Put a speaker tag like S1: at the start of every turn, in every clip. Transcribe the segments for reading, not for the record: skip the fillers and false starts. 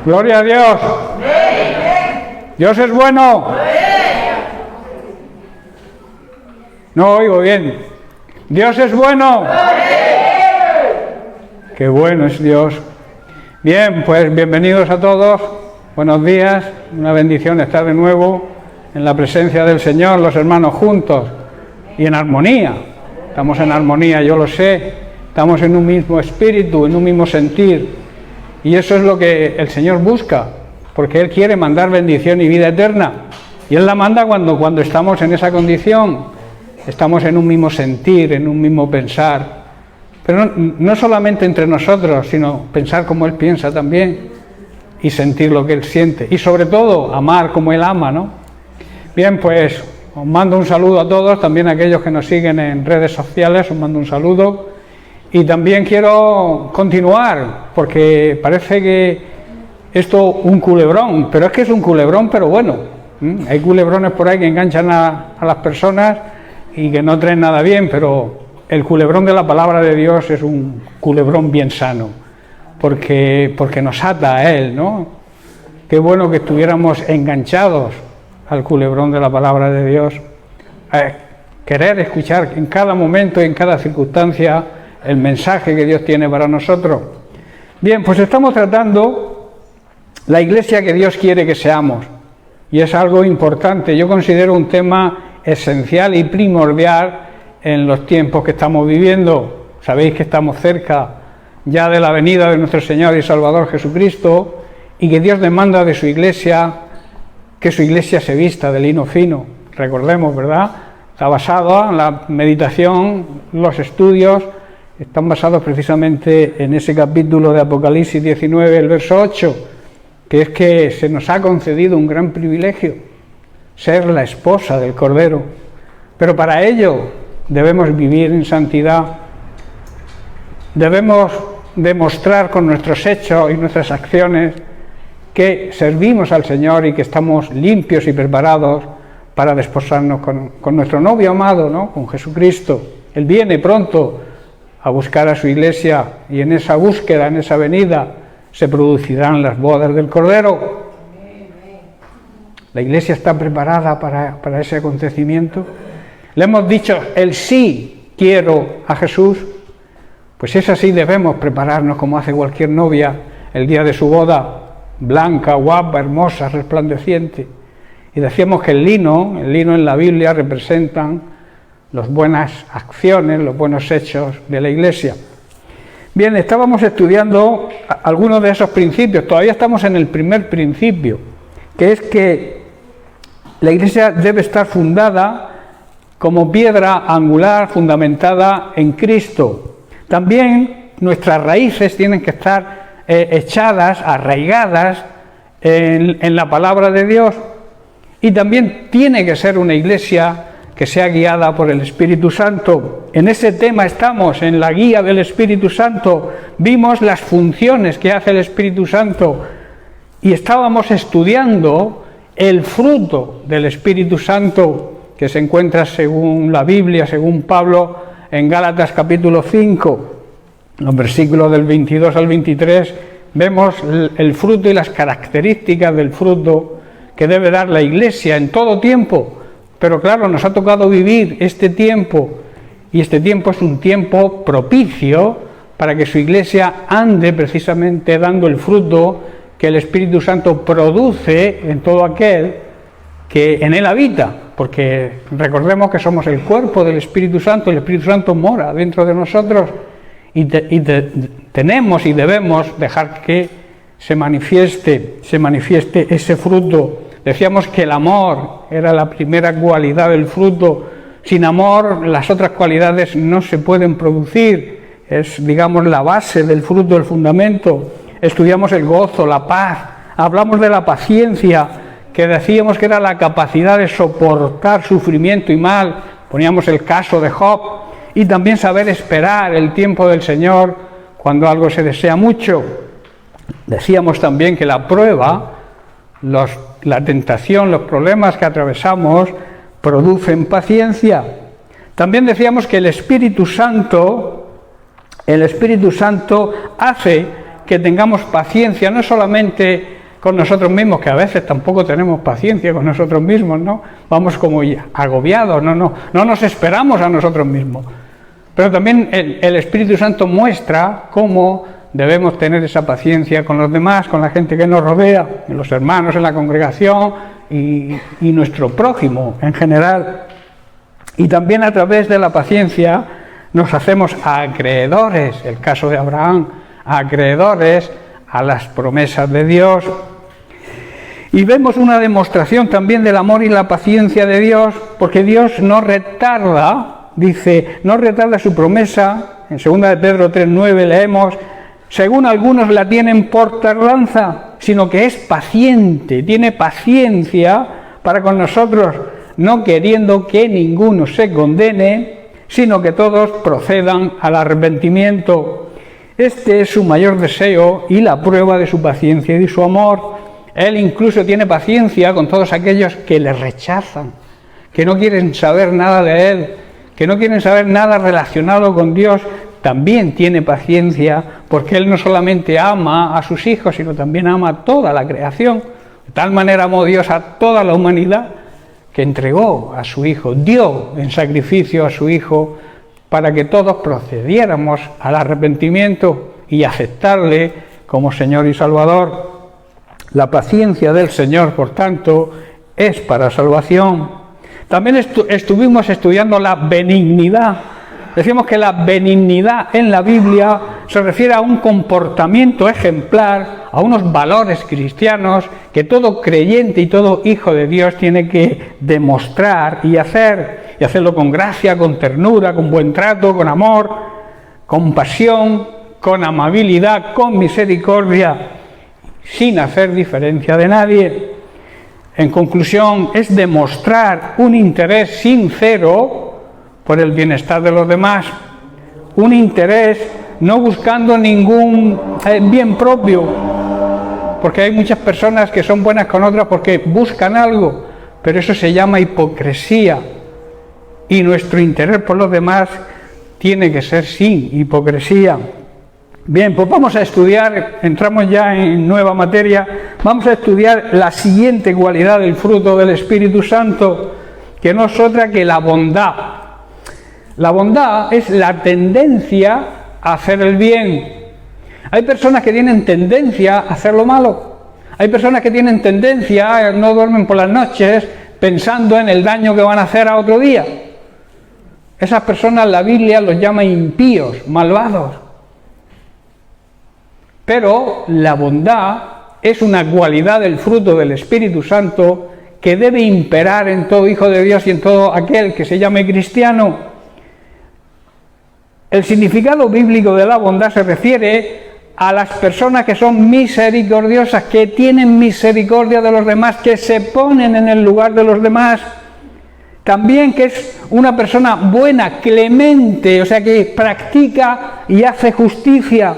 S1: Gloria a Dios. Dios es bueno. No oigo bien. Dios es bueno. Qué bueno es Dios. Bien, pues bienvenidos a todos. Buenos días. Una bendición estar de nuevo en la presencia del Señor, los hermanos juntos y en armonía. Estamos en armonía, yo lo sé. Estamos en un mismo espíritu, en un mismo sentir. Y eso es lo que el Señor busca, porque Él quiere mandar bendición y vida eterna. Y Él la manda cuando estamos en esa condición, estamos en un mismo sentir, en un mismo pensar. Pero no solamente entre nosotros, sino pensar como Él piensa también y sentir lo que Él siente. Y sobre todo, amar como Él ama, ¿no? Bien, pues os mando un saludo a todos, también a aquellos que nos siguen en redes sociales, os mando un saludo. Y también quiero continuar, porque parece que esto un culebrón, pero es que es un culebrón, pero bueno. Hay culebrones por ahí que enganchan a las personas y que no traen nada bien, pero el culebrón de la palabra de Dios es un culebrón bien sano, porque nos ata a Él, ¿no? Qué bueno que estuviéramos enganchados al culebrón de la palabra de Dios, querer escuchar en cada momento y en cada circunstancia el mensaje que Dios tiene para nosotros. Bien, pues estamos tratando la iglesia que Dios quiere que seamos, y es algo importante. Yo considero un tema esencial y primordial en los tiempos que estamos viviendo. Sabéis que estamos cerca ya de la venida de nuestro Señor y Salvador Jesucristo, y que Dios demanda de su iglesia que su iglesia se vista de lino fino. Recordemos, ¿verdad? Está basado en la meditación, los estudios están basados precisamente en ese capítulo de Apocalipsis 19, el verso 8, que es que se nos ha concedido un gran privilegio, ser la esposa del Cordero. Pero para ello debemos vivir en santidad, debemos demostrar con nuestros hechos y nuestras acciones que servimos al Señor y que estamos limpios y preparados para desposarnos con nuestro novio amado, ¿no? Con Jesucristo. Él viene pronto a buscar a su iglesia, y en esa búsqueda, en esa venida, se producirán las bodas del Cordero. La iglesia está preparada para ese acontecimiento. Le hemos dicho el sí quiero a Jesús. Pues es así, debemos prepararnos como hace cualquier novia el día de su boda, blanca, guapa, hermosa, resplandeciente. Y decíamos que el lino en la Biblia representan las buenas acciones, los buenos hechos de la iglesia. Bien, estábamos estudiando algunos de esos principios. Todavía estamos en el primer principio, que es que la iglesia debe estar fundada como piedra angular fundamentada en Cristo. También nuestras raíces tienen que estar echadas, arraigadas en la palabra de Dios. Y también tiene que ser una iglesia que sea guiada por el Espíritu Santo. En ese tema estamos, en la guía del Espíritu Santo. Vimos las funciones que hace el Espíritu Santo y estábamos estudiando el fruto del Espíritu Santo que se encuentra según la Biblia, según Pablo, en Gálatas capítulo 5, los versículos del 22 al 23, vemos el fruto y las características del fruto que debe dar la iglesia en todo tiempo. Pero claro, nos ha tocado vivir este tiempo, y este tiempo es un tiempo propicio para que su iglesia ande precisamente dando el fruto que el Espíritu Santo produce en todo aquel que en él habita, porque recordemos que somos el cuerpo del Espíritu Santo, y el Espíritu Santo mora dentro de nosotros, y tenemos y debemos dejar que se manifieste ese fruto. Decíamos que el amor era la primera cualidad del fruto. Sin amor, las otras cualidades no se pueden producir. Es, digamos, la base del fruto, el fundamento. Estudiamos el gozo, la paz. Hablamos de la paciencia, que decíamos que era la capacidad de soportar sufrimiento y mal. Poníamos el caso de Job. Y también saber esperar el tiempo del Señor cuando algo se desea mucho. Decíamos también que la prueba, la tentación, los problemas que atravesamos producen paciencia. También decíamos que el Espíritu Santo hace que tengamos paciencia, no solamente con nosotros mismos, que a veces tampoco tenemos paciencia con nosotros mismos, ¿no? Vamos como agobiados, no nos esperamos a nosotros mismos. Pero también el Espíritu Santo muestra cómo debemos tener esa paciencia con los demás, con la gente que nos rodea, en los hermanos, en la congregación y nuestro prójimo en general. Y también a través de la paciencia nos hacemos acreedores, el caso de Abraham, acreedores a las promesas de Dios. Y vemos una demostración también del amor y la paciencia de Dios, porque Dios no retarda, dice, no retarda su promesa. En 2 de Pedro 3:9 leemos, según algunos la tienen por tardanza, sino que es paciente, tiene paciencia para con nosotros, no queriendo que ninguno se condene, sino que todos procedan al arrepentimiento. Este es su mayor deseo y la prueba de su paciencia y de su amor. Él incluso tiene paciencia con todos aquellos que le rechazan, que no quieren saber nada de Él, que no quieren saber nada relacionado con Dios. También tiene paciencia porque Él no solamente ama a sus hijos, sino también ama a toda la creación. De tal manera amó Dios a toda la humanidad que entregó a su Hijo, dio en sacrificio a su Hijo para que todos procediéramos al arrepentimiento y aceptarle como Señor y Salvador. La paciencia del Señor, por tanto, es para salvación. También estuvimos estudiando la benignidad. Decimos que la benignidad en la Biblia se refiere a un comportamiento ejemplar, a unos valores cristianos que todo creyente y todo hijo de Dios tiene que demostrar y hacerlo con gracia, con ternura, con buen trato, con amor, con pasión, con amabilidad, con misericordia, sin hacer diferencia de nadie. En conclusión, es demostrar un interés sincero por el bienestar de los demás, un interés no buscando ningún bien propio, porque hay muchas personas que son buenas con otras porque buscan algo, pero eso se llama hipocresía, y nuestro interés por los demás tiene que ser sin hipocresía. Bien, pues vamos a estudiar, entramos ya en nueva materia, vamos a estudiar la siguiente cualidad del fruto del Espíritu Santo, que no es otra que la bondad. La bondad es la tendencia a hacer el bien. Hay personas que tienen tendencia a hacer lo malo. Hay personas que tienen tendencia, no duermen por las noches pensando en el daño que van a hacer a otro día. Esas personas la Biblia los llama impíos, malvados. Pero la bondad es una cualidad del fruto del Espíritu Santo que debe imperar en todo hijo de Dios y en todo aquel que se llame cristiano. El significado bíblico de la bondad se refiere a las personas que son misericordiosas, que tienen misericordia de los demás, que se ponen en el lugar de los demás. También que es una persona buena, clemente, o sea que practica y hace justicia.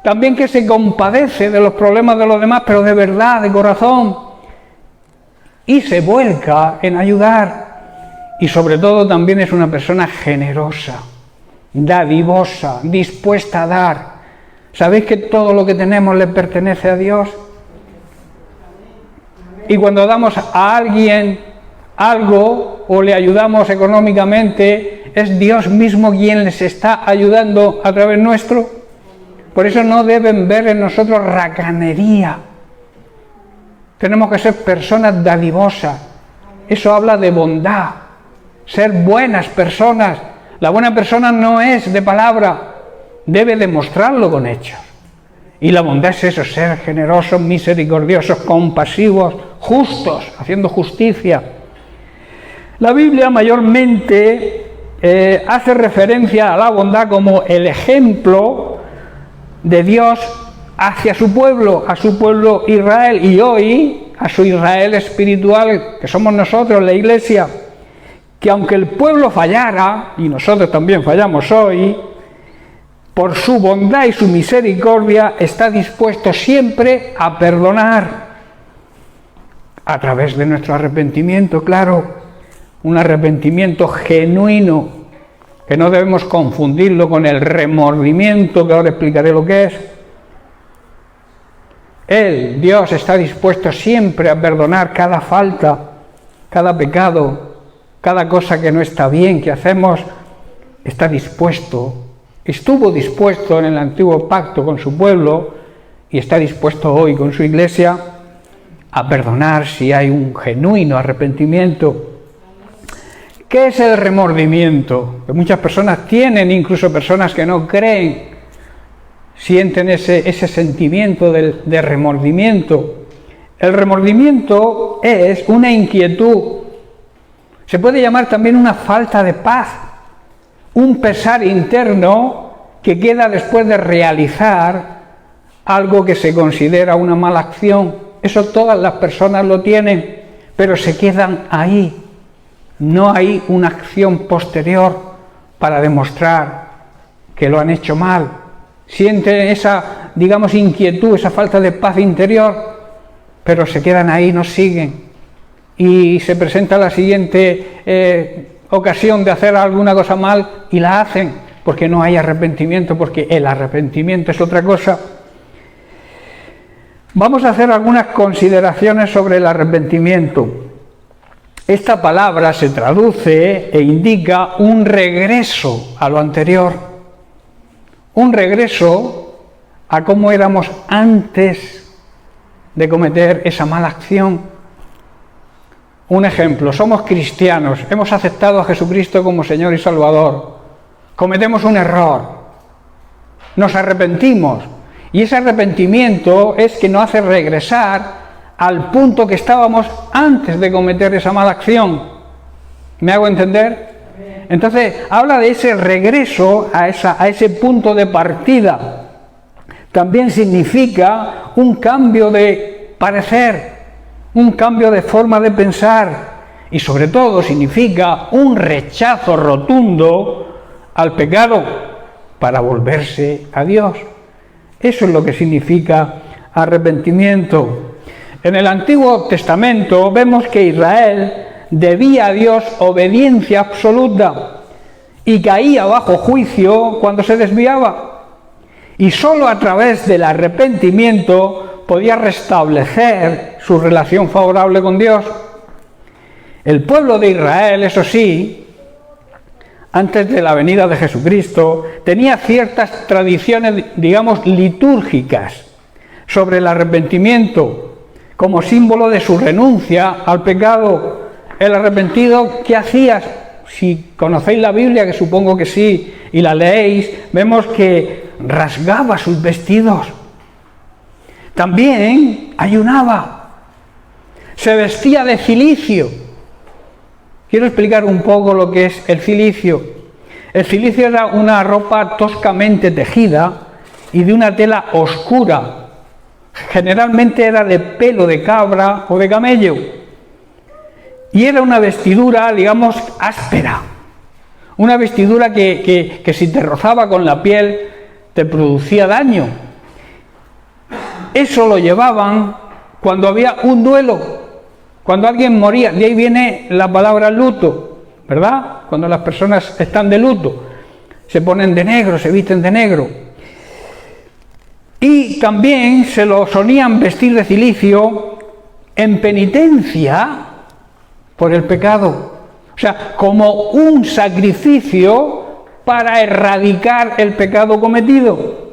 S1: También que se compadece de los problemas de los demás, pero de verdad, de corazón. Y se vuelca en ayudar. Y sobre todo también es una persona generosa, dadivosa, dispuesta a dar. ¿Sabéis que todo lo que tenemos le pertenece a Dios? Y cuando damos a alguien algo o le ayudamos económicamente, es Dios mismo quien les está ayudando a través nuestro. Por eso no deben ver en nosotros racanería. Tenemos que ser personas dadivosas. Eso habla de bondad, ser buenas personas. La buena persona no es de palabra, debe demostrarlo con hechos. Y la bondad es eso, ser generosos, misericordiosos, compasivos, justos, haciendo justicia. La Biblia mayormente hace referencia a la bondad como el ejemplo de Dios hacia su pueblo Israel, y hoy a su Israel espiritual, que somos nosotros, la Iglesia, que aunque el pueblo fallara, y nosotros también fallamos hoy, por su bondad y su misericordia está dispuesto siempre a perdonar a través de nuestro arrepentimiento, claro, un arrepentimiento genuino, que no debemos confundirlo con el remordimiento, que ahora explicaré lo que es. Él, Dios, está dispuesto siempre a perdonar cada falta, cada pecado, cada cosa que no está bien, que hacemos, está dispuesto. Estuvo dispuesto en el antiguo pacto con su pueblo y está dispuesto hoy con su iglesia a perdonar si hay un genuino arrepentimiento. ¿Qué es el remordimiento? Que muchas personas tienen, incluso personas que no creen, sienten ese sentimiento de remordimiento. El remordimiento es una inquietud, se puede llamar también una falta de paz, un pesar interno que queda después de realizar algo que se considera una mala acción. Eso todas las personas lo tienen, pero se quedan ahí. No hay una acción posterior para demostrar que lo han hecho mal. Sienten esa, digamos, inquietud, esa falta de paz interior, pero se quedan ahí, no siguen. Y se presenta la siguiente ocasión de hacer alguna cosa mal y la hacen, porque no hay arrepentimiento, porque el arrepentimiento es otra cosa. Vamos a hacer algunas consideraciones sobre el arrepentimiento. Esta palabra se traduce e indica un regreso a lo anterior, un regreso a cómo éramos antes de cometer esa mala acción. Un ejemplo, somos cristianos, hemos aceptado a Jesucristo como Señor y Salvador, cometemos un error, nos arrepentimos, y ese arrepentimiento es que nos hace regresar al punto que estábamos antes de cometer esa mala acción. ¿Me hago entender? Entonces, habla de ese regreso a ese punto de partida. También significa un cambio de parecer, un cambio de forma de pensar y sobre todo significa un rechazo rotundo al pecado para volverse a Dios. Eso es lo que significa arrepentimiento. En el Antiguo Testamento vemos que Israel debía a Dios obediencia absoluta y caía bajo juicio cuando se desviaba. Y sólo a través del arrepentimiento podía restablecer su relación favorable con Dios. El pueblo de Israel, eso sí, antes de la venida de Jesucristo, tenía ciertas tradiciones, digamos, litúrgicas sobre el arrepentimiento, como símbolo de su renuncia al pecado. El arrepentido, ¿qué hacía? Si conocéis la Biblia, que supongo que sí, y la leéis, vemos que rasgaba sus vestidos. También ayunaba, se vestía de cilicio. Quiero explicar un poco lo que es el cilicio. El cilicio era una ropa toscamente tejida y de una tela oscura. Generalmente era de pelo de cabra o de camello. Y era una vestidura, digamos, áspera. Una vestidura que si te rozaba con la piel te producía daño. Eso lo llevaban cuando había un duelo, cuando alguien moría. De ahí viene la palabra luto, ¿verdad? Cuando las personas están de luto, se ponen de negro, se visten de negro. Y también se lo solían vestir de cilicio en penitencia por el pecado. O sea, como un sacrificio para erradicar el pecado cometido.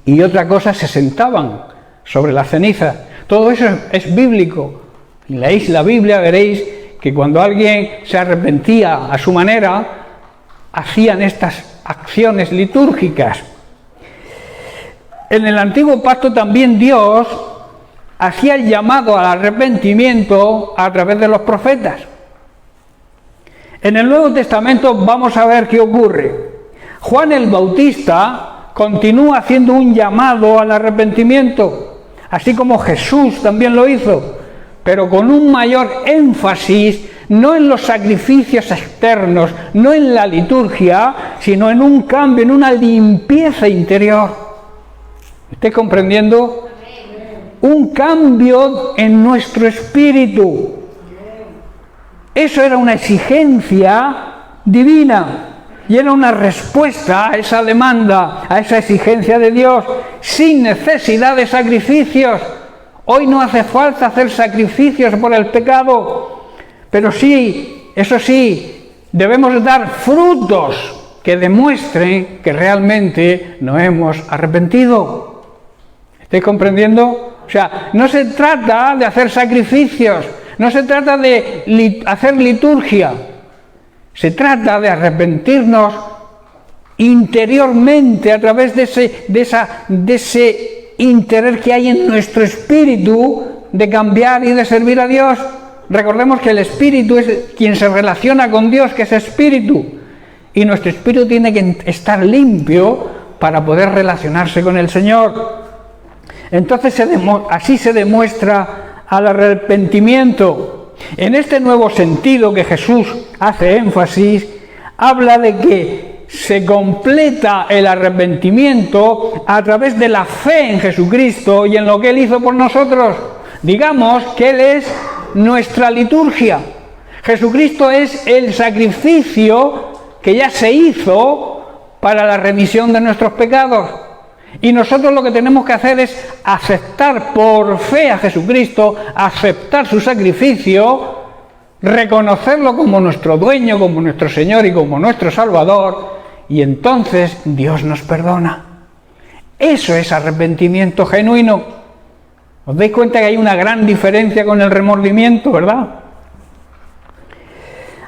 S1: Y otra cosa, se sentaban sobre la ceniza. Todo eso es bíblico. Si leéis la Biblia veréis que cuando alguien se arrepentía a su manera, hacían estas acciones litúrgicas. En el Antiguo Pacto también Dios hacía el llamado al arrepentimiento a través de los profetas. En el Nuevo Testamento vamos a ver qué ocurre. Juan el Bautista continúa haciendo un llamado al arrepentimiento, así como Jesús también lo hizo, pero con un mayor énfasis, no en los sacrificios externos, no en la liturgia, sino en un cambio, en una limpieza interior. ¿Estáis comprendiendo? Un cambio en nuestro espíritu. Eso era una exigencia divina. y era una respuesta a esa demanda, a esa exigencia de Dios, sin necesidad de sacrificios. Hoy no hace falta hacer sacrificios por el pecado, pero sí, eso sí, debemos dar frutos que demuestren que realmente nos hemos arrepentido. ¿Estáis comprendiendo? O sea, no se trata de hacer sacrificios, no se trata de hacer liturgia, se trata de arrepentirnos interiormente a través de ese interés que hay en nuestro espíritu de cambiar y de servir a Dios. Recordemos que el espíritu es quien se relaciona con Dios, que es espíritu, y nuestro espíritu tiene que estar limpio para poder relacionarse con el Señor. Entonces así se demuestra al arrepentimiento. En este nuevo sentido que Jesús hace énfasis, habla de que se completa el arrepentimiento a través de la fe en Jesucristo y en lo que Él hizo por nosotros. Digamos que Él es nuestra liturgia. Jesucristo es el sacrificio que ya se hizo para la remisión de nuestros pecados. Y nosotros lo que tenemos que hacer es aceptar por fe a Jesucristo, aceptar su sacrificio, reconocerlo como nuestro dueño, como nuestro Señor y como nuestro Salvador, y entonces Dios nos perdona. Eso es arrepentimiento genuino. ¿Os dais cuenta que hay una gran diferencia con el remordimiento, verdad?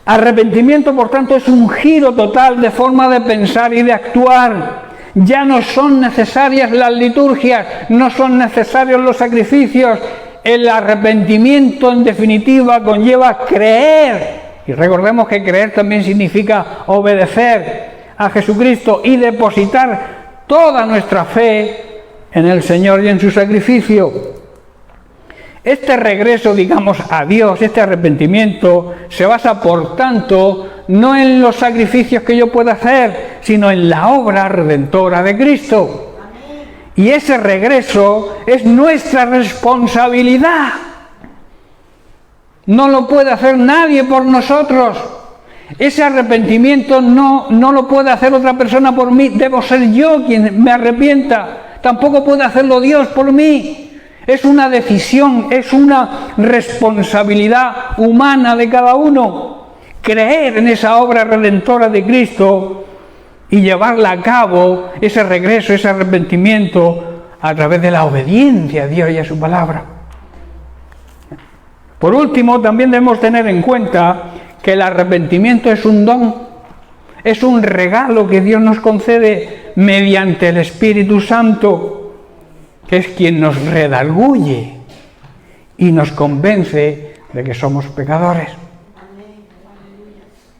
S1: Arrepentimiento, por tanto, es un giro total de forma de pensar y de actuar. Ya no son necesarias las liturgias, no son necesarios los sacrificios. El arrepentimiento, en definitiva, conlleva creer. Y recordemos que creer también significa obedecer a Jesucristo y depositar toda nuestra fe en el Señor y en su sacrificio. Este regreso, digamos, a Dios, este arrepentimiento, se basa, por tanto, no en los sacrificios que yo pueda hacer, sino en la obra redentora de Cristo. Y ese regreso es nuestra responsabilidad. No lo puede hacer nadie por nosotros. Ese arrepentimiento no lo puede hacer otra persona por mí. Debo ser yo quien me arrepienta. Tampoco puede hacerlo Dios por mí. Es una decisión, es una responsabilidad humana de cada uno. Creer en esa obra redentora de Cristo y llevarla a cabo, ese regreso, ese arrepentimiento, a través de la obediencia a Dios y a su palabra. Por último, también debemos tener en cuenta que el arrepentimiento es un don, es un regalo que Dios nos concede mediante el Espíritu Santo, que es quien nos redarguye y nos convence de que somos pecadores.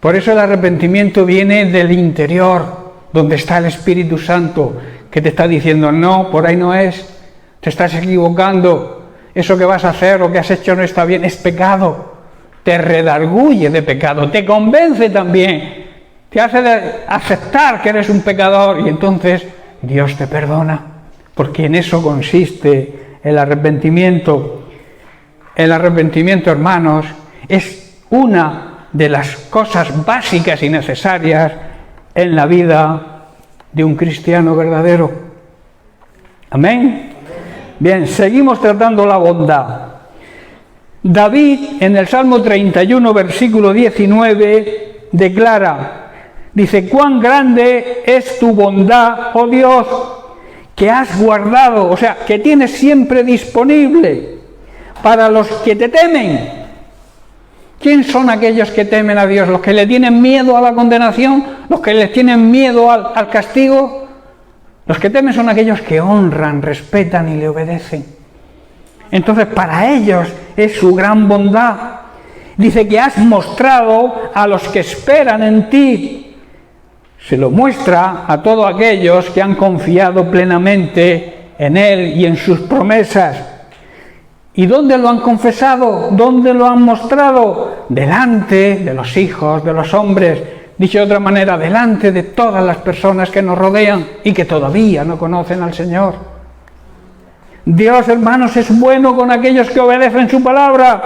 S1: Por eso el arrepentimiento viene del interior, donde está el Espíritu Santo, que te está diciendo, no, por ahí no es, te estás equivocando, eso que vas a hacer o que has hecho no está bien, es pecado. Te redarguye de pecado, te convence también, te hace aceptar que eres un pecador y entonces Dios te perdona. Porque en eso consiste el arrepentimiento. El arrepentimiento, hermanos, es una de las cosas básicas y necesarias en la vida de un cristiano verdadero. ¿Amén? Bien, seguimos tratando la bondad. David, en el Salmo 31, versículo 19, declara, dice, cuán grande es tu bondad, oh Dios, que has guardado, o sea, que tienes siempre disponible para los que te temen. ¿Quién son aquellos que temen a Dios? ¿Los que le tienen miedo a la condenación? ¿Los que le tienen miedo al castigo? Los que temen son aquellos que honran, respetan y le obedecen. Entonces, para ellos es su gran bondad. Dice que has mostrado a los que esperan en ti. Se lo muestra a todos aquellos que han confiado plenamente en Él y en sus promesas. ¿Y dónde lo han confesado? ¿Dónde lo han mostrado? Delante de los hijos, de los hombres. Dicho de otra manera, delante de todas las personas que nos rodean y que todavía no conocen al Señor. Dios, hermanos, es bueno con aquellos que obedecen su palabra,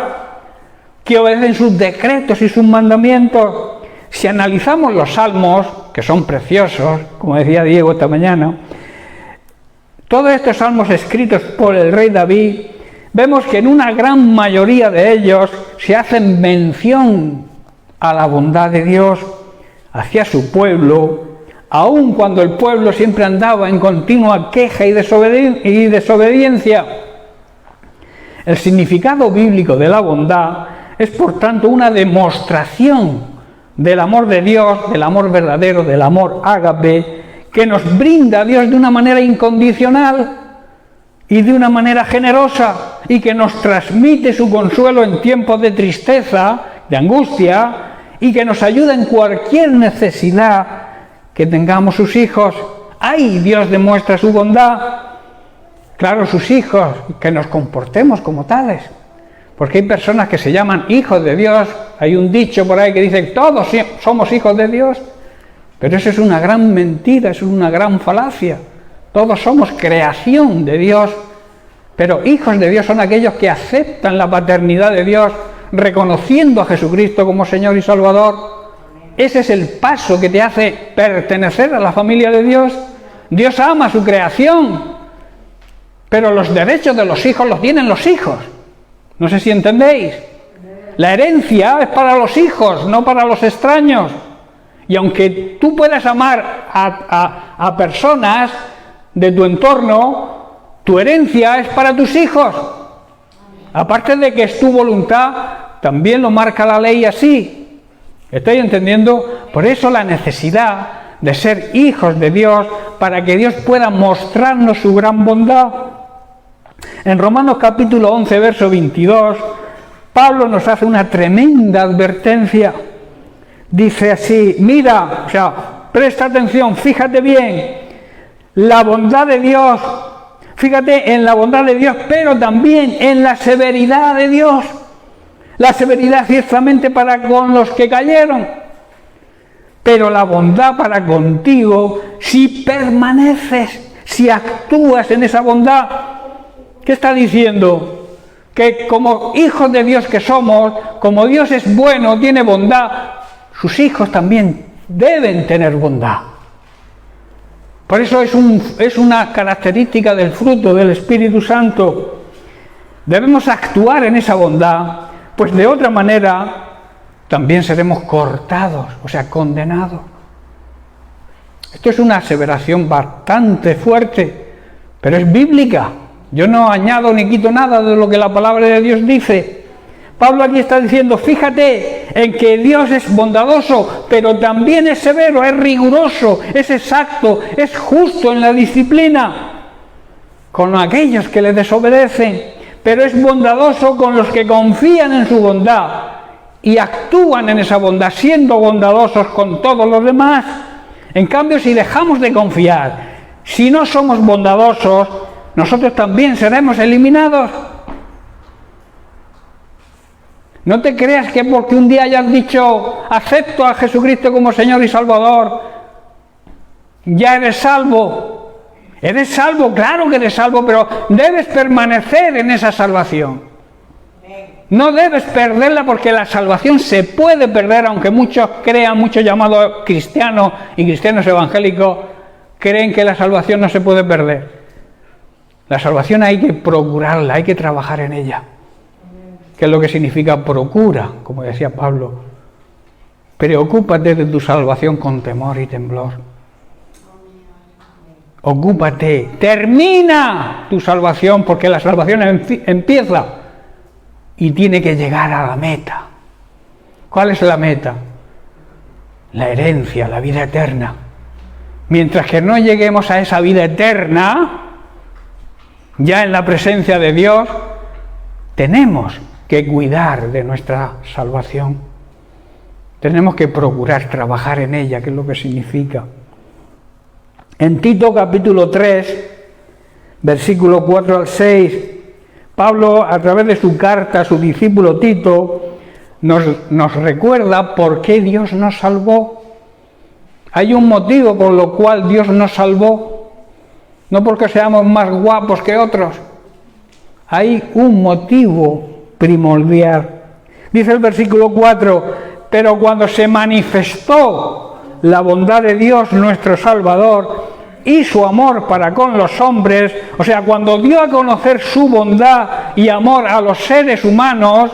S1: que obedecen sus decretos y sus mandamientos. Si analizamos los salmos, que son preciosos, como decía Diego esta mañana, todos estos salmos escritos por el rey David, vemos que en una gran mayoría de ellos se hace mención a la bondad de Dios hacia su pueblo, aun cuando el pueblo siempre andaba en continua queja y desobediencia. El significado bíblico de la bondad es, por tanto, una demostración del amor de Dios, del amor verdadero, del amor ágape, que nos brinda a Dios de una manera incondicional y de una manera generosa, y que nos transmite su consuelo en tiempos de tristeza, de angustia, y que nos ayuda en cualquier necesidad que tengamos sus hijos. ¡Ay! Dios demuestra su bondad. Claro, sus hijos, que nos comportemos como tales. Porque hay personas que se llaman hijos de Dios. Hay un dicho por ahí que dice que todos somos hijos de Dios. Pero eso es una gran mentira, eso es una gran falacia. Todos somos creación de Dios. Pero hijos de Dios son aquellos que aceptan la paternidad de Dios, reconociendo a Jesucristo como Señor y Salvador. Ese es el paso que te hace pertenecer a la familia de Dios. Dios ama a su creación, pero los derechos de los hijos los tienen los hijos. No sé si entendéis. La herencia es para los hijos, no para los extraños. Y aunque tú puedas amar a personas de tu entorno, tu herencia es para tus hijos. Aparte de que es tu voluntad, también lo marca la ley así. ¿Estáis entendiendo? Por eso la necesidad de ser hijos de Dios, para que Dios pueda mostrarnos su gran bondad. En Romanos capítulo 11, verso 22, Pablo nos hace una tremenda advertencia. Dice así, mira, o sea, presta atención, fíjate bien, la bondad de Dios, fíjate en la bondad de Dios, pero también en la severidad de Dios. La severidad ciertamente para con los que cayeron, pero la bondad para contigo si permaneces, si actúas en esa bondad. ¿Qué está diciendo? Que como hijos de Dios que somos, como Dios es bueno, tiene bondad, sus hijos también deben tener bondad. Por eso es una característica del fruto del Espíritu Santo. Debemos actuar en esa bondad, pues de otra manera también seremos cortados, o sea, condenados. Esto es una aseveración bastante fuerte, pero es bíblica. Yo no añado ni quito nada de lo que la palabra de Dios dice. Pablo aquí está diciendo, fíjate en que Dios es bondadoso, pero también es severo, es riguroso, es exacto, es justo en la disciplina con aquellos que le desobedecen, pero es bondadoso con los que confían en su bondad y actúan en esa bondad, siendo bondadosos con todos los demás. En cambio, si dejamos de confiar, si no somos bondadosos, nosotros también seremos eliminados. No te creas que porque un día hayas dicho, acepto a Jesucristo como Señor y Salvador, ya eres salvo. Eres salvo, claro que eres salvo, pero debes permanecer en esa salvación. No debes perderla, porque la salvación se puede perder, aunque muchos crean, muchos llamados cristianos y cristianos evangélicos, creen que la salvación no se puede perder. La salvación hay que procurarla, hay que trabajar en ella. ¿Qué es lo que significa procura? Como decía Pablo, preocúpate de tu salvación con temor y temblor. Ocúpate, termina tu salvación, porque la salvación empieza y tiene que llegar a la meta. ¿Cuál es la meta? La herencia, la vida eterna. Mientras que no lleguemos a esa vida eterna, ya en la presencia de Dios, tenemos que cuidar de nuestra salvación. Tenemos que procurar trabajar en ella, que es lo que significa. En Tito capítulo 3, versículo 4 al 6, Pablo, a través de su carta a su discípulo Tito, nos recuerda por qué Dios nos salvó. Hay un motivo por lo cual Dios nos salvó, no porque seamos más guapos que otros. Hay un motivo primordial. Dice el versículo 4, pero cuando se manifestó la bondad de Dios nuestro Salvador y su amor para con los hombres, o sea, cuando dio a conocer su bondad y amor a los seres humanos,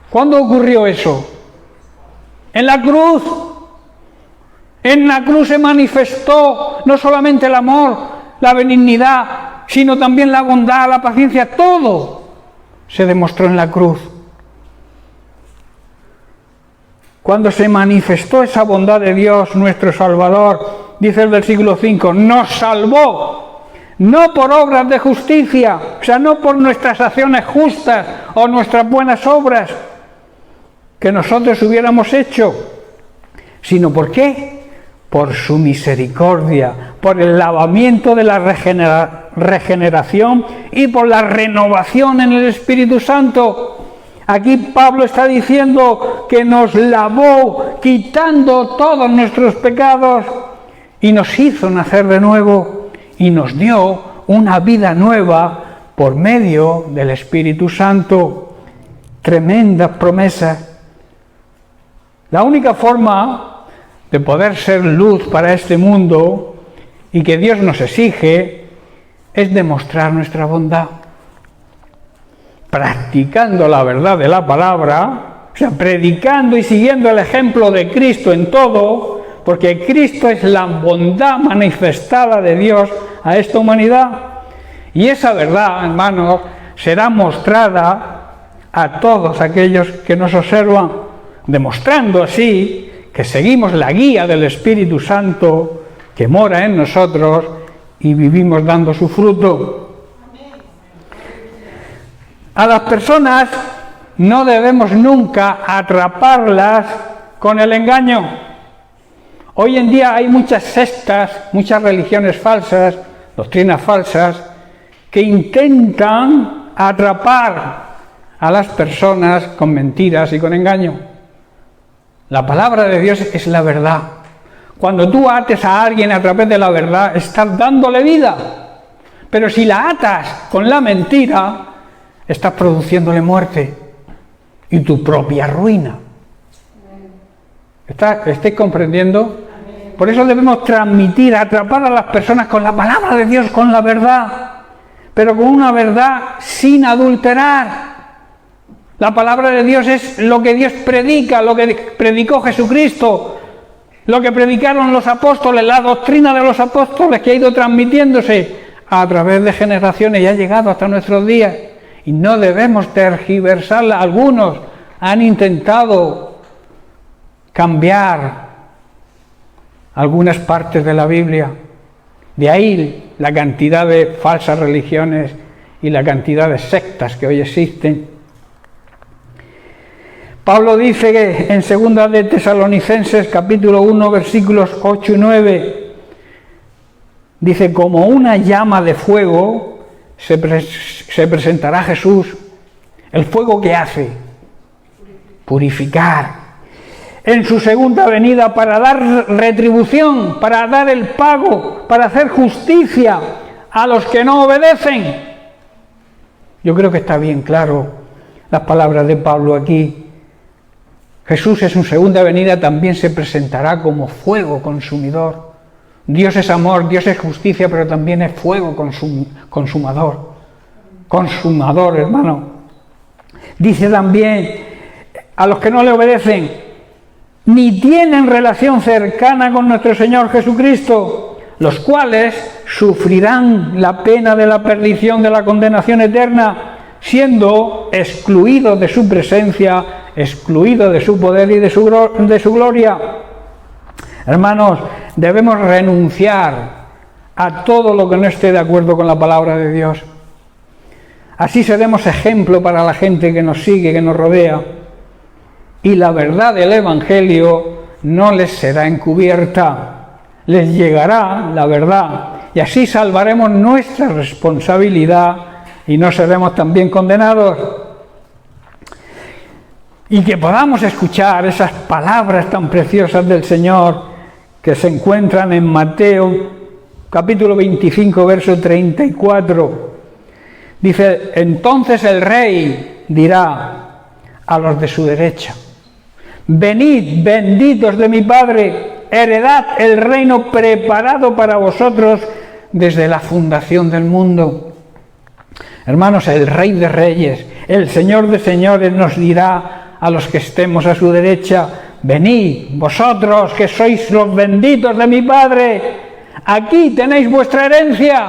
S1: ¿cuándo ocurrió eso? En la cruz. En la cruz se manifestó no solamente el amor, la benignidad, sino también la bondad, la paciencia, todo se demostró en la cruz. Cuando se manifestó esa bondad de Dios, nuestro Salvador, dice el versículo 5, nos salvó, no por obras de justicia, o sea, no por nuestras acciones justas o nuestras buenas obras que nosotros hubiéramos hecho, sino ¿por qué? Por su misericordia, por el lavamiento de la regeneración y por la renovación en el Espíritu Santo. Aquí Pablo está diciendo que nos lavó quitando todos nuestros pecados y nos hizo nacer de nuevo y nos dio una vida nueva por medio del Espíritu Santo. Tremendas promesas. La única forma de poder ser luz para este mundo y que Dios nos exige es demostrar nuestra bondad. Practicando la verdad de la palabra, o sea, predicando y siguiendo el ejemplo de Cristo en todo, porque Cristo es la bondad manifestada de Dios a esta humanidad. Y esa verdad, hermanos, será mostrada a todos aquellos que nos observan, demostrando así que seguimos la guía del Espíritu Santo que mora en nosotros y vivimos dando su fruto. A las personas no debemos nunca atraparlas con el engaño. Hoy en día hay muchas sectas, muchas religiones falsas, doctrinas falsas, que intentan atrapar a las personas con mentiras y con engaño. La palabra de Dios es la verdad. Cuando tú ates a alguien a través de la verdad, estás dándole vida. Pero si la atas con la mentira, estás produciéndole muerte y tu propia ruina. ¿Estáis comprendiendo? Por eso debemos transmitir, atrapar a las personas con la palabra de Dios, con la verdad, pero con una verdad sin adulterar. La palabra de Dios es lo que Dios predica, lo que predicó Jesucristo, lo que predicaron los apóstoles, la doctrina de los apóstoles que ha ido transmitiéndose a través de generaciones y ha llegado hasta nuestros días. Y no debemos tergiversarla. Algunos han intentado cambiar algunas partes de la Biblia. De ahí la cantidad de falsas religiones y la cantidad de sectas que hoy existen. Pablo dice que en 2 de Tesalonicenses capítulo 1 versículos 8 y 9 dice, como una llama de fuego se presentará Jesús. ¿El fuego qué hace? Purificar. En su segunda venida para dar retribución, para dar el pago, para hacer justicia a los que no obedecen. Yo creo que está bien claro las palabras de Pablo aquí. Jesús en su segunda venida también se presentará como fuego consumidor. Dios es amor, Dios es justicia, pero también es fuego consumador. Consumador, hermano. Dice también a los que no le obedecen, ni tienen relación cercana con nuestro Señor Jesucristo, los cuales sufrirán la pena de la perdición, de la condenación eterna, siendo excluidos de su presencia, excluidos de su poder y de su gloria. Hermanos, debemos renunciar a todo lo que no esté de acuerdo con la palabra de Dios. Así seremos ejemplo para la gente que nos sigue, que nos rodea. Y la verdad del Evangelio no les será encubierta. Les llegará la verdad. Y así salvaremos nuestra responsabilidad y no seremos también condenados. Y que podamos escuchar esas palabras tan preciosas del Señor que se encuentran en Mateo capítulo 25, verso 34. Dice, entonces el rey dirá a los de su derecha, Venid, benditos de mi Padre, heredad el reino preparado para vosotros desde la fundación del mundo. Hermanos, el Rey de Reyes, el Señor de Señores nos dirá a los que estemos a su derecha: venid, vosotros que sois los benditos de mi Padre, aquí tenéis vuestra herencia,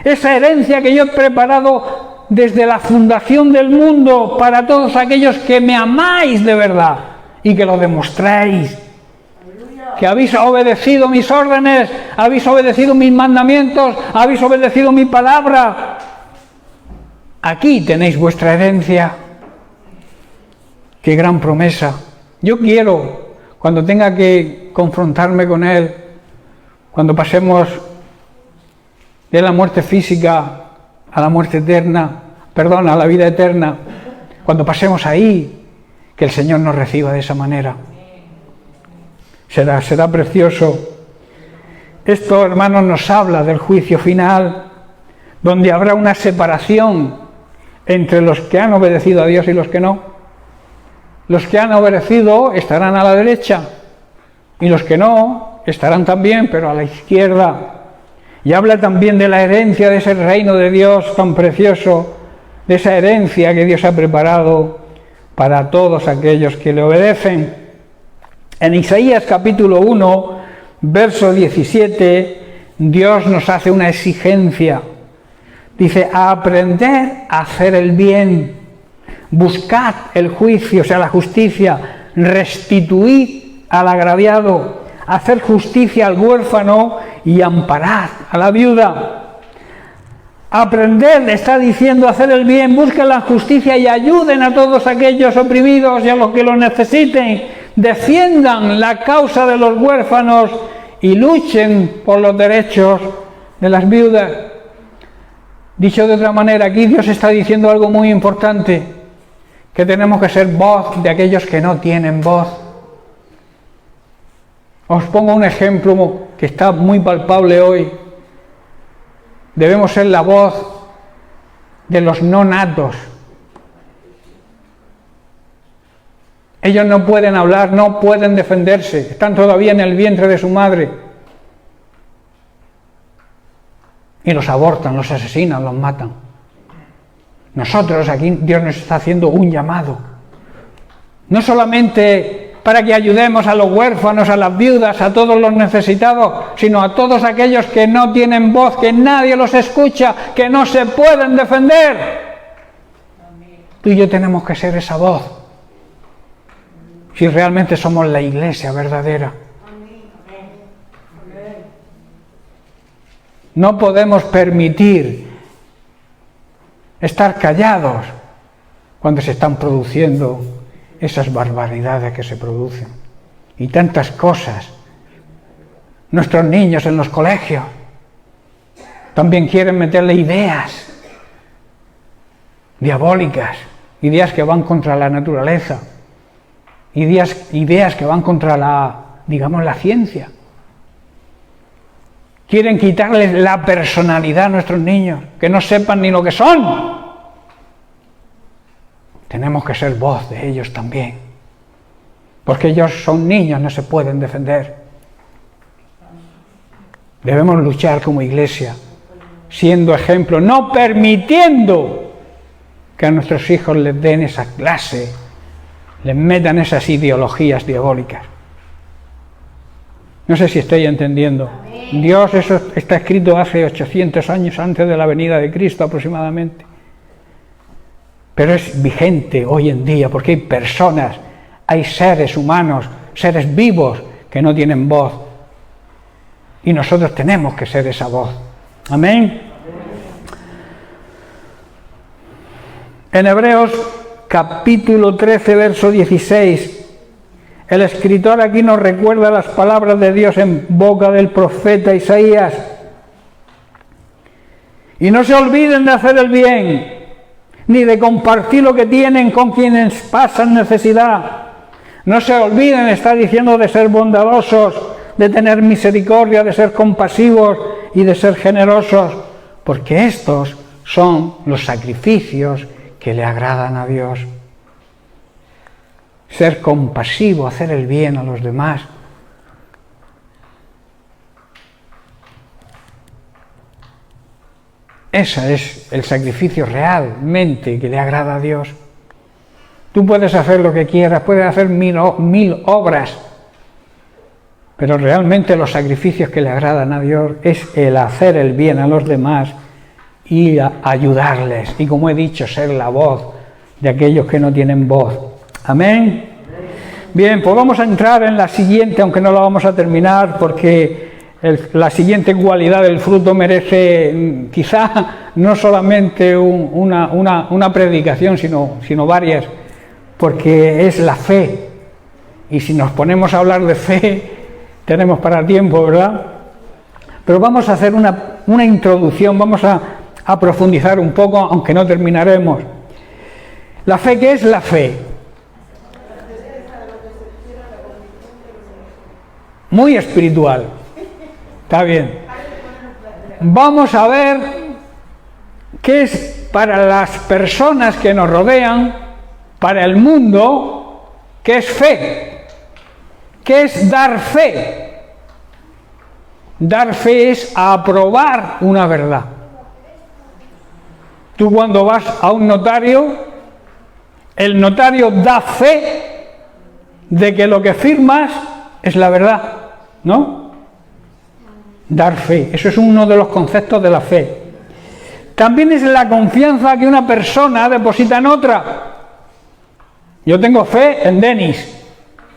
S1: esa herencia que yo he preparado desde la fundación del mundo para todos aquellos que me amáis de verdad y que lo demostréis, que habéis obedecido mis órdenes, habéis obedecido mis mandamientos, habéis obedecido mi palabra. Aquí tenéis vuestra herencia. Qué gran promesa. Yo quiero, cuando tenga que confrontarme con Él, cuando pasemos de la muerte física a la muerte eterna, perdón, a la vida eterna, cuando pasemos ahí, que el Señor nos reciba de esa manera. Será precioso. Esto, hermanos, nos habla del juicio final, donde habrá una separación entre los que han obedecido a Dios y los que no. Los que han obedecido estarán a la derecha y los que no estarán también, pero a la izquierda. Y habla también de la herencia de ese reino de Dios tan precioso, de esa herencia que Dios ha preparado para todos aquellos que le obedecen. En Isaías capítulo 1, verso 17, Dios nos hace una exigencia. Dice: a aprender a hacer el bien, buscad el juicio, o sea, la justicia, restituid al agraviado, hacer justicia al huérfano y amparad a la viuda. Aprender, está diciendo, hacer el bien, busquen la justicia y ayuden a todos aquellos oprimidos y a los que lo necesiten. Defiendan la causa de los huérfanos y luchen por los derechos de las viudas. Dicho de otra manera, aquí Dios está diciendo algo muy importante, que tenemos que ser voz de aquellos que no tienen voz. Os pongo un ejemplo que está muy palpable hoy. Debemos ser la voz de los no natos. Ellos no pueden hablar, no pueden defenderse, están todavía en el vientre de su madre. Y los abortan, los asesinan, los matan. Nosotros aquí Dios nos está haciendo un llamado. No solamente para que ayudemos a los huérfanos, a las viudas, a todos los necesitados, sino a todos aquellos que no tienen voz, que nadie los escucha, que no se pueden defender. Tú y yo tenemos que ser esa voz, si realmente somos la iglesia verdadera. No podemos permitir estar callados cuando se están produciendo esas barbaridades que se producen y tantas cosas. Nuestros niños en los colegios también quieren meterle ideas diabólicas, ideas que van contra la naturaleza, ideas que van contra la ciencia. Quieren quitarles la personalidad a nuestros niños, que no sepan ni lo que son. Tenemos que ser voz de ellos también, porque ellos son niños, no se pueden defender. Debemos luchar como iglesia, siendo ejemplo, no permitiendo que a nuestros hijos les den esa clase, les metan esas ideologías diabólicas. No sé si estoy entendiendo. Dios, eso está escrito hace 800 años antes de la venida de Cristo aproximadamente. Pero es vigente hoy en día, porque hay personas, hay seres humanos, seres vivos que no tienen voz. Y nosotros tenemos que ser esa voz. Amén. En Hebreos capítulo 13, verso 16, el escritor aquí nos recuerda las palabras de Dios en boca del profeta Isaías. Y no se olviden de hacer el bien, ni de compartir lo que tienen con quienes pasan necesidad. No se olviden, está diciendo, de ser bondadosos, de tener misericordia, de ser compasivos y de ser generosos, porque estos son los sacrificios que le agradan a Dios. ser compasivo, hacer el bien a los demás. Ese es el sacrificio realmente que le agrada a Dios. Tú puedes hacer lo que quieras, puedes hacer mil obras, pero realmente los sacrificios que le agradan a Dios es el hacer el bien a los demás y ayudarles. Y como he dicho, ser la voz de aquellos que no tienen voz. Amén. Bien, pues vamos a entrar en la siguiente, aunque no la vamos a terminar porque la siguiente cualidad del fruto merece quizá no solamente una predicación, sino varias, porque es la fe. Y si nos ponemos a hablar de fe, tenemos para tiempo, ¿verdad? Pero vamos a hacer una introducción, vamos a profundizar un poco, aunque no terminaremos. ¿La fe qué es la fe? Muy espiritual. Está bien. Vamos a ver qué es para las personas que nos rodean, para el mundo, qué es fe. ¿Qué es dar fe? Dar fe es aprobar una verdad. Tú cuando vas a un notario, el notario da fe de que lo que firmas es la verdad, ¿no? Dar fe, eso es uno de los conceptos de la fe. También es la confianza que una persona deposita en otra. Yo tengo fe en Denis,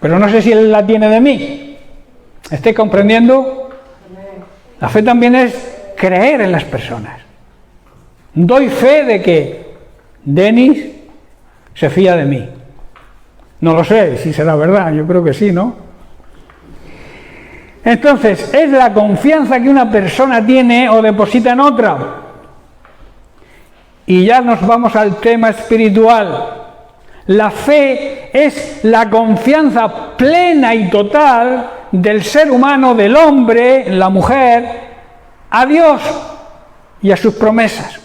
S1: pero no sé si él la tiene de mí. ¿Estáis comprendiendo? La fe también es creer en las personas. Doy fe de que Denis se fía de mí. No lo sé si será verdad, yo creo que sí, ¿no? Entonces, es la confianza que una persona tiene o deposita en otra. Y ya nos vamos al tema espiritual. La fe es la confianza plena y total del ser humano, del hombre, la mujer, a Dios y a sus promesas.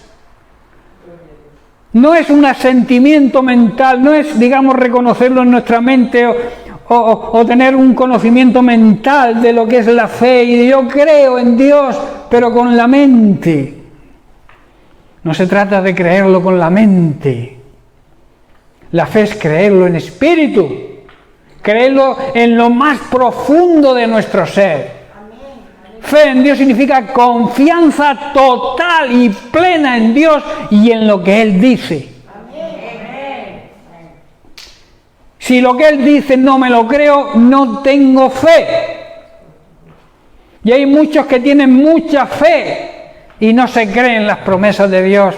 S1: No es un asentimiento mental, no es, digamos, reconocerlo en nuestra mente o tener un conocimiento mental de lo que es la fe y de yo creo en Dios, pero con la mente. No se trata de creerlo con la mente. La fe es creerlo en espíritu, creerlo en lo más profundo de nuestro ser. Fe en Dios significa confianza total y plena en Dios y en lo que Él dice. Si lo que Él dice no me lo creo, no tengo fe. Y hay muchos que tienen mucha fe y no se creen las promesas de Dios.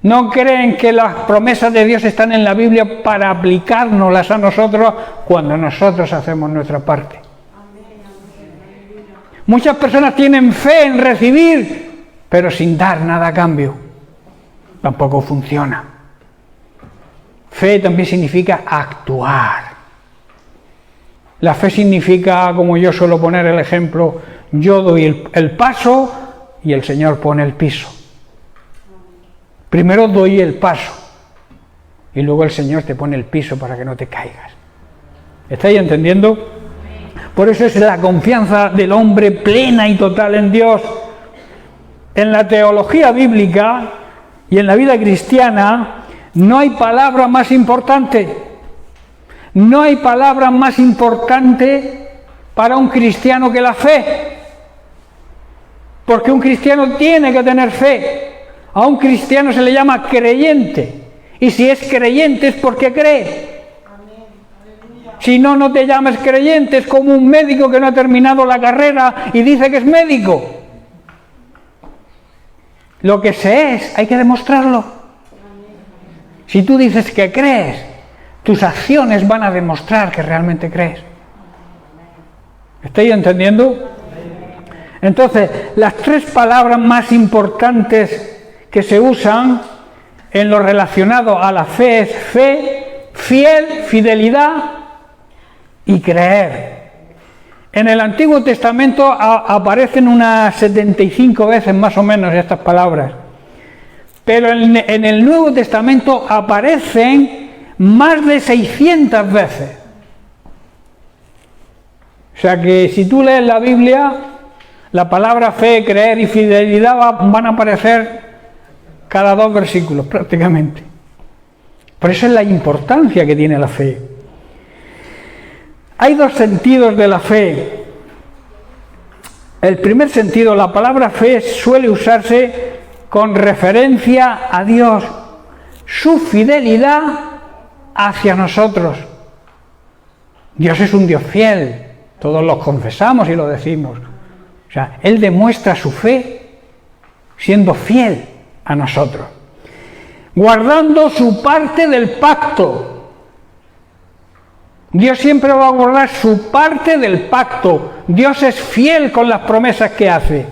S1: No creen que las promesas de Dios están en la Biblia para aplicárnoslas a nosotros cuando nosotros hacemos nuestra parte. Muchas personas tienen fe en recibir, pero sin dar nada a cambio. Tampoco funciona. Fe también significa actuar. La fe significa, como yo suelo poner el ejemplo, yo doy el paso y el Señor pone el piso. Primero doy el paso y luego el Señor te pone el piso para que no te caigas. ¿Estáis entendiendo? Por eso es la confianza del hombre plena y total en Dios. En la teología bíblica y en la vida cristiana no hay palabra más importante. No hay palabra más importante para un cristiano que la fe. Porque un cristiano tiene que tener fe. A un cristiano se le llama creyente. Y si es creyente es porque cree. Si no, no te llames creyente. Es como un médico que no ha terminado la carrera y dice que es médico. Lo que se es, hay que demostrarlo. Si tú dices que crees, tus acciones van a demostrar que realmente crees. ¿Estáis entendiendo? Entonces, las tres palabras más importantes que se usan en lo relacionado a la fe es fe, fiel, fidelidad y creer. En el Antiguo Testamento aparecen unas 75 veces más o menos estas palabras. Pero en el Nuevo Testamento aparecen más de 600 veces. O sea que si tú lees la Biblia, la palabra fe, creer y fidelidad van a aparecer cada 2 versículos prácticamente. Por eso es la importancia que tiene la fe. Hay 2 sentidos de la fe. El primer sentido, la palabra fe suele usarse con referencia a Dios, su fidelidad hacia nosotros. Dios es un Dios fiel, todos lo confesamos y lo decimos. O sea, Él demuestra su fe siendo fiel a nosotros, guardando su parte del pacto. Dios siempre va a guardar su parte del pacto. Dios es fiel con las promesas que hace.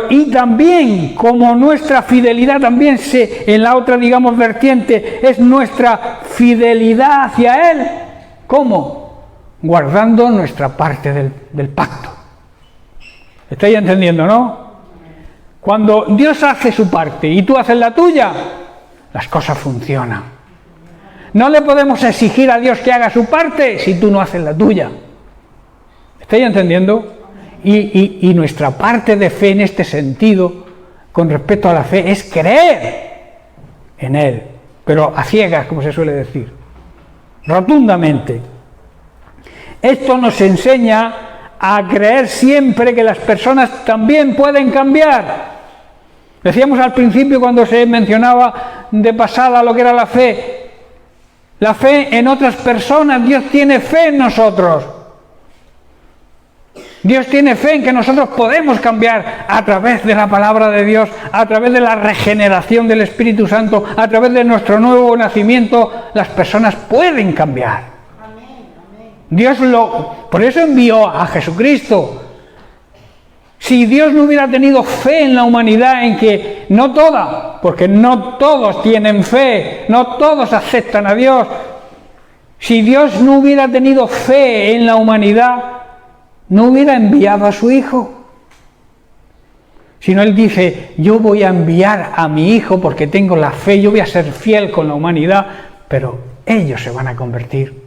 S1: Y también, como nuestra fidelidad también en la otra, digamos, vertiente, es nuestra fidelidad hacia Él. ¿Cómo? Guardando nuestra parte del pacto. ¿Estáis entendiendo, no? Cuando Dios hace su parte y tú haces la tuya, las cosas funcionan. No le podemos exigir a Dios que haga su parte si tú no haces la tuya. ¿Estáis entendiendo? Y nuestra parte de fe en este sentido, con respecto a la fe, es creer en Él, pero a ciegas, como se suele decir, rotundamente. Esto nos enseña a creer siempre que las personas también pueden cambiar. Decíamos al principio, cuando se mencionaba de pasada lo que era la fe en otras personas. Dios tiene fe en nosotros. Dios tiene fe en que nosotros podemos cambiar a través de la palabra de Dios, a través de la regeneración del Espíritu Santo, a través de nuestro nuevo nacimiento. Las personas pueden cambiar. Dios por eso envió a Jesucristo. Si Dios no hubiera tenido fe en la humanidad, en que no toda, porque no todos tienen fe, no todos aceptan a Dios, si Dios no hubiera tenido fe en la humanidad, no hubiera enviado a su Hijo. Sino Él dice, yo voy a enviar a mi Hijo porque tengo la fe, yo voy a ser fiel con la humanidad, pero ellos se van a convertir.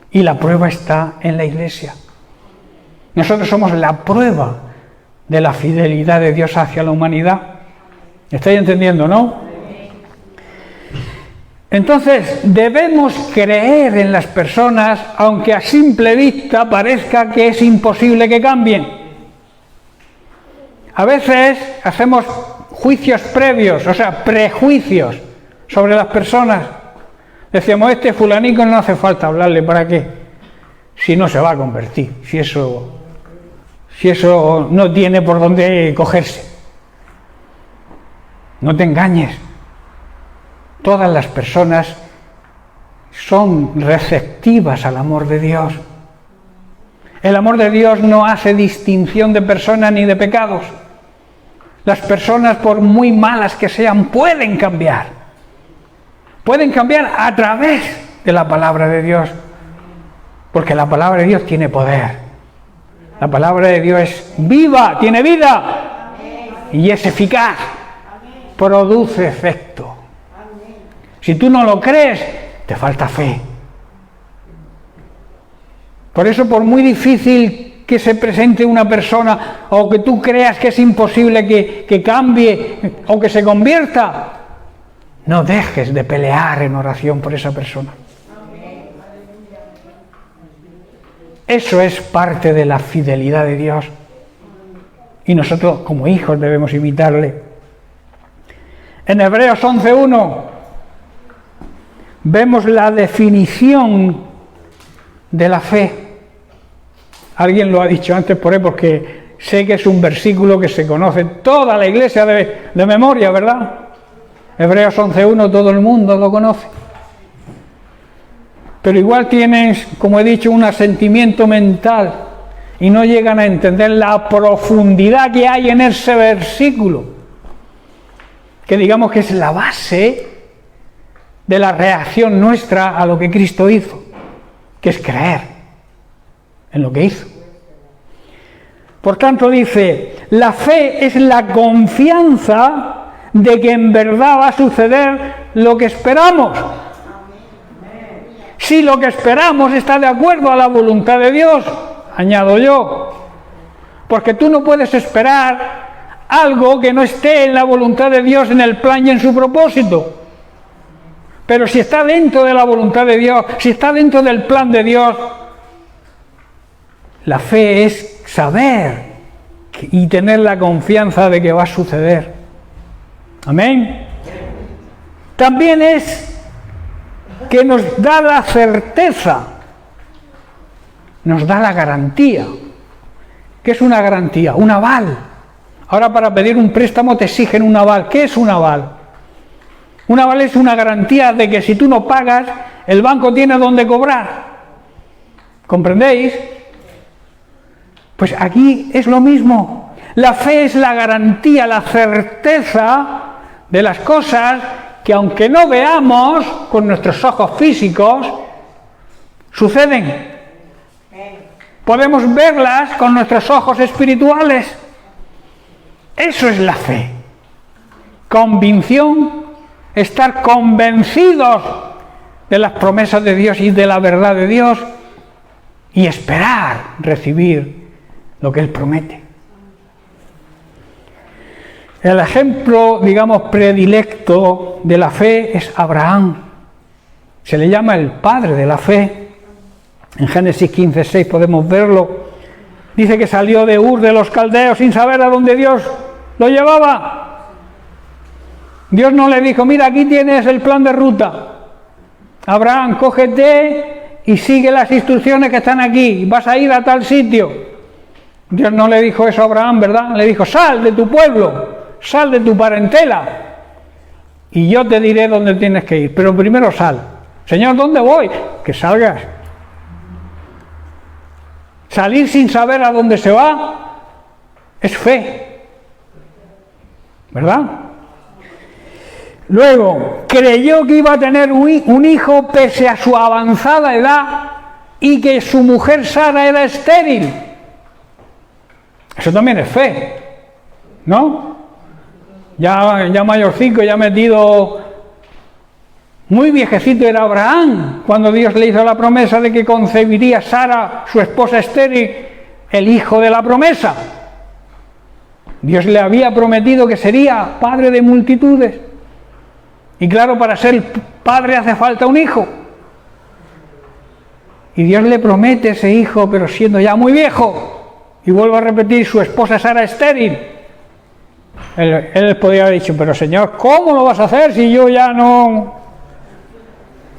S1: Y la prueba está en la Iglesia. Nosotros somos la prueba de la fidelidad de Dios hacia la humanidad. ¿Estáis entendiendo, no? Entonces, debemos creer en las personas, aunque a simple vista parezca que es imposible que cambien. A veces hacemos juicios previos, o sea, prejuicios sobre las personas. Decíamos, este fulanico no hace falta hablarle, ¿para qué? Si no se va a convertir, si eso no tiene por dónde cogerse. No te engañes. Todas las personas son receptivas al amor de Dios. El amor de Dios no hace distinción de personas ni de pecados. Las personas, por muy malas que sean, pueden cambiar. Pueden cambiar a través de la palabra de Dios. Porque la palabra de Dios tiene poder. La palabra de Dios es viva, tiene vida y es eficaz, produce efecto. Si tú no lo crees, te falta fe. Por eso, por muy difícil que se presente una persona o que tú creas que es imposible que cambie o que se convierta, no dejes de pelear en oración por esa persona. Eso es parte de la fidelidad de Dios. Y nosotros, como hijos, debemos imitarle. En Hebreos 11:1 vemos la definición de la fe. Alguien lo ha dicho antes por ahí, porque sé que es un versículo que se conoce toda la iglesia de memoria, ¿verdad? Hebreos 11:1, todo el mundo lo conoce. Pero igual tienen, como he dicho, un asentimiento mental y no llegan a entender la profundidad que hay en ese versículo, que digamos que es la base de la reacción nuestra a lo que Cristo hizo, que es creer en lo que hizo. Por tanto dice, la fe es la confianza de que en verdad va a suceder lo que esperamos. Si lo que esperamos está de acuerdo a la voluntad de Dios, añado yo, porque tú no puedes esperar algo que no esté en la voluntad de Dios, en el plan y en su propósito. Pero si está dentro de la voluntad de Dios, si está dentro del plan de Dios, la fe es saber y tener la confianza de que va a suceder. Amén. También es que nos da la certeza, nos da la garantía. ¿Qué es una garantía? Un aval. Ahora para pedir un préstamo te exigen un aval. ¿Qué es un aval? Un aval es una garantía de que si tú no pagas, el banco tiene donde cobrar. ¿Comprendéis? Pues aquí es lo mismo. La fe es la garantía, la certeza de las cosas que aunque no veamos con nuestros ojos físicos, suceden. Podemos verlas con nuestros ojos espirituales. Eso es la fe. Convicción, estar convencidos de las promesas de Dios y de la verdad de Dios y esperar recibir lo que Él promete. El ejemplo, digamos, predilecto de la fe es Abraham. Se le llama el padre de la fe. En Génesis 15:6 podemos verlo. Dice que salió de Ur de los Caldeos sin saber a dónde Dios lo llevaba. Dios no le dijo, mira, aquí tienes el plan de ruta. Abraham, cógete y sigue las instrucciones que están aquí. Vas a ir a tal sitio. Dios no le dijo eso a Abraham, ¿verdad? Le dijo, sal de tu pueblo. Sal de tu parentela y yo te diré dónde tienes que ir, pero primero sal. Señor, ¿dónde voy? Que salgas. Salir sin saber a dónde se va es fe, ¿verdad? Luego, creyó que iba a tener un hijo pese a su avanzada edad y que su mujer Sara era estéril. Eso también es fe, ¿no? Ya mayorcico, ya metido, muy viejecito era Abraham, cuando Dios le hizo la promesa de que concebiría Sara, su esposa estéril, el hijo de la promesa. Dios le había prometido que sería padre de multitudes. Y claro, para ser padre hace falta un hijo. Y Dios le promete ese hijo, pero siendo ya muy viejo. Y vuelvo a repetir, su esposa Sara estéril. Él podría haber dicho, pero Señor, ¿cómo lo vas a hacer si yo ya no?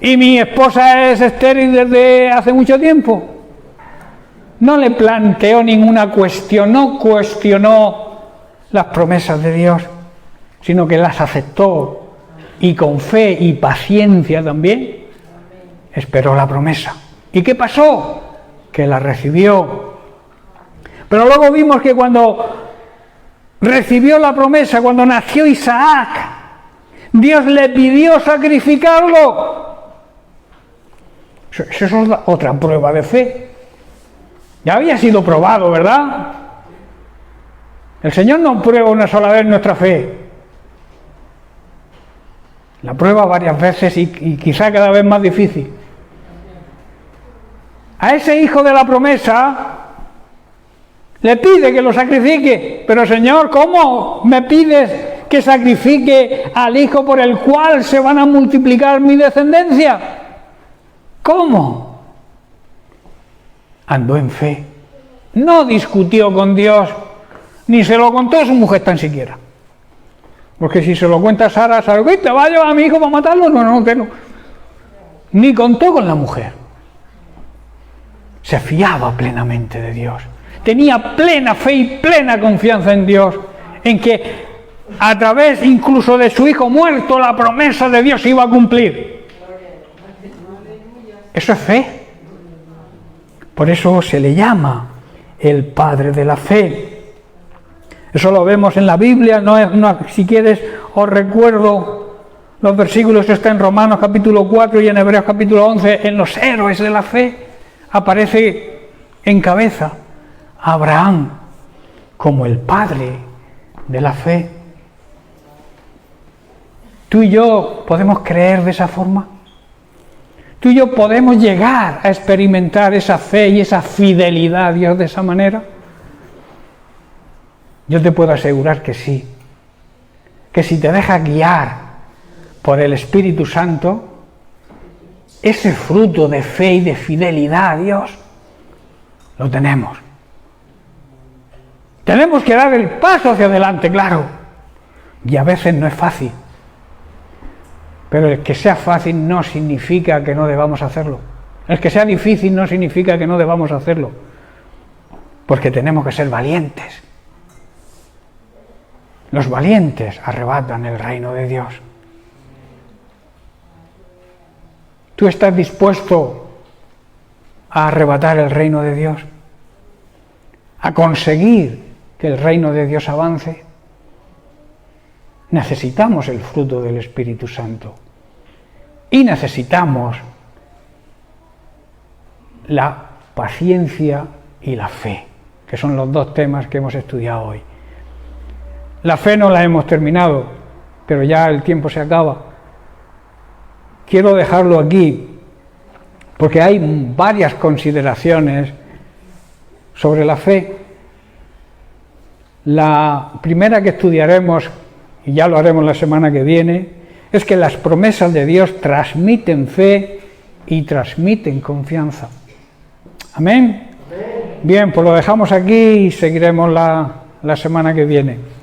S1: Y mi esposa es estéril desde hace mucho tiempo. No le planteó ninguna cuestión, no cuestionó las promesas de Dios, sino que las aceptó y con fe y paciencia también esperó la promesa. ¿Y qué pasó? Que la recibió. Pero luego vimos que cuando recibió la promesa, cuando nació Isaac, Dios le pidió sacrificarlo. Eso es otra prueba de fe. Ya había sido probado, ¿verdad? El Señor no prueba una sola vez nuestra fe. La prueba varias veces y quizá cada vez más difícil. A ese hijo de la promesa le pide que lo sacrifique. Pero Señor, ¿cómo me pides que sacrifique al hijo por el cual se van a multiplicar mi descendencia? ¿Cómo? Andó en fe. No discutió con Dios, ni se lo contó a su mujer tan siquiera. Porque si se lo cuenta a Sara, ¿qué te va a llevar a mi hijo para matarlo? No. Ni contó con la mujer. Se fiaba plenamente de Dios. Tenía plena fe y plena confianza en Dios, en que a través incluso de su hijo muerto la promesa de Dios iba a cumplir. Eso es fe. Por eso se le llama el padre de la fe. Eso lo vemos en la Biblia. Si quieres os recuerdo los versículos, está en Romanos capítulo 4 y en Hebreos capítulo 11, en los héroes de la fe aparece en cabeza Abraham como el padre de la fe. ¿Tú y yo podemos creer de esa forma? ¿Tú y yo podemos llegar a experimentar esa fe y esa fidelidad a Dios de esa manera? Yo te puedo asegurar que sí. Que si te dejas guiar por el Espíritu Santo, ese fruto de fe y de fidelidad a Dios, lo tenemos. Tenemos que dar el paso hacia adelante, claro. Y a veces no es fácil. Pero el que sea fácil no significa que no debamos hacerlo. El que sea difícil no significa que no debamos hacerlo. Porque tenemos que ser valientes. Los valientes arrebatan el reino de Dios. ¿Tú estás dispuesto a arrebatar el reino de Dios? ¿A conseguir que el reino de Dios avance? Necesitamos el fruto del Espíritu Santo. Y necesitamos la paciencia y la fe, que son los dos temas que hemos estudiado hoy. La fe no la hemos terminado, pero ya el tiempo se acaba. Quiero dejarlo aquí, porque hay varias consideraciones sobre la fe. La primera que estudiaremos, y ya lo haremos la semana que viene, es que las promesas de Dios transmiten fe y transmiten confianza. ¿Amén? Bien, pues lo dejamos aquí y seguiremos la semana que viene.